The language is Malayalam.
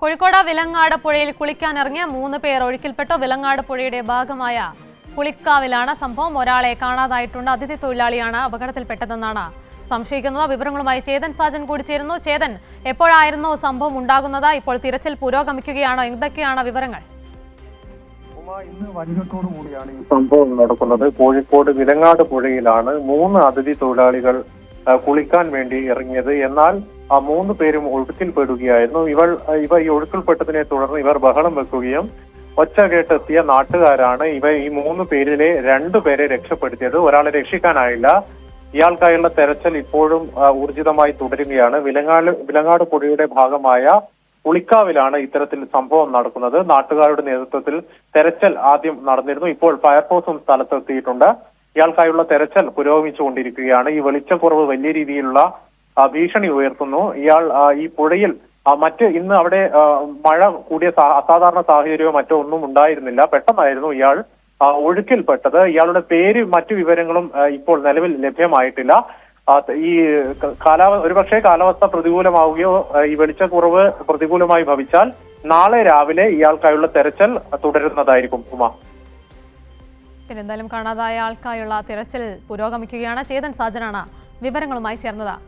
കോഴിക്കോട് വിലങ്ങാട് പുഴയിൽ കുളിക്കാനിറങ്ങിയ 3 പേർ ഒഴുക്കിൽപ്പെട്ടു. വിലങ്ങാട് പുഴയുടെ ഭാഗമായ പുളിക്കാവിലാണ് സംഭവം. ഒരാളെ കാണാതായിട്ടുണ്ട്. അതിഥി തൊഴിലാളിയാണ് അപകടത്തിൽപ്പെട്ടതെന്നാണ് സംശയിക്കുന്നത്. വിവരങ്ങളുമായി ചേതൻ സാജൻ കൂടി ചേരുന്നു. ചേതൻ, എപ്പോഴായിരുന്നു സംഭവം ഉണ്ടാകുന്നത്? ഇപ്പോൾ തിരച്ചിൽ പുരോഗമിക്കുകയാണോ? എന്തൊക്കെയാണ് വിവരങ്ങൾ? ഇന്ന് വൈകിട്ടോടു കൂടിയാണ് ഈ സംഭവം നടക്കുന്നത്. കോഴിക്കോട് വിലങ്ങാട് പുഴയിലാണ് 3 അതിഥി തൊഴിലാളികൾ കുളിക്കാൻ വേണ്ടി ഇറങ്ങിയത്. എന്നാൽ ആ 3 പേരും ഒഴുക്കിൽപ്പെടുകയായിരുന്നു. ഇവ ഈ ഒഴുക്കിൽപ്പെട്ടതിനെ തുടർന്ന് ഇവർ ബഹളം വെക്കുകയും ഒച്ച കേട്ടെത്തിയ നാട്ടുകാരാണ് ഈ 3 പേരിലെ 2 പേരെ രക്ഷപ്പെടുത്തിയത്. ഒരാളെ രക്ഷിക്കാനായില്ല. ഇയാൾക്കായുള്ള തെരച്ചിൽ ഇപ്പോഴും ഊർജിതമായി തുടരുകയാണ്. വിലങ്ങാട് പുഴയുടെ ഭാഗമായ പുളിക്കാവിലാണ് ഇത്തരത്തിൽ സംഭവം നടക്കുന്നത്. നാട്ടുകാരുടെ നേതൃത്വത്തിൽ തെരച്ചിൽ ആദ്യം നടന്നിരുന്നു. ഇപ്പോൾ ഫയർഫോഴ്സും സ്ഥലത്തെത്തിയിട്ടുണ്ട്. ഇയാൾക്കായുള്ള തെരച്ചിൽ പുരോഗമിച്ചുകൊണ്ടിരിക്കുകയാണ്. ഈ വെളിച്ചക്കുറവ് വലിയ രീതിയിലുള്ള ഭീഷണി ഉയർത്തുന്നു. ഇയാൾ ഈ പുഴയിൽ ഇന്ന് അവിടെ മഴ കൂടിയ അസാധാരണ സാഹചര്യമോ മറ്റോ ഒന്നും ഉണ്ടായിരുന്നില്ല. പെട്ടെന്നായിരുന്നു ഇയാൾ ഒഴുക്കിൽപ്പെട്ടത്. ഇയാളുടെ പേര് മറ്റു വിവരങ്ങളും ഇപ്പോൾ നിലവിൽ ലഭ്യമായിട്ടില്ല. ഈ ഒരുപക്ഷെ കാലാവസ്ഥ പ്രതികൂലമാവുകയോ ഈ വെളിച്ചക്കുറവ് പ്രതികൂലമായി ഭവിച്ചാൽ നാളെ രാവിലെ ഇയാൾക്കായുള്ള തെരച്ചിൽ തുടരുന്നതായിരിക്കും. ഉമ, എന്തായാലും കാണാതായ ആൾക്കായുള്ള തിരച്ചിൽ പുരോഗമിക്കുകയാണ്. ചേതൻ സാജനാണ് വിവരങ്ങളുമായി ചേർന്നത്.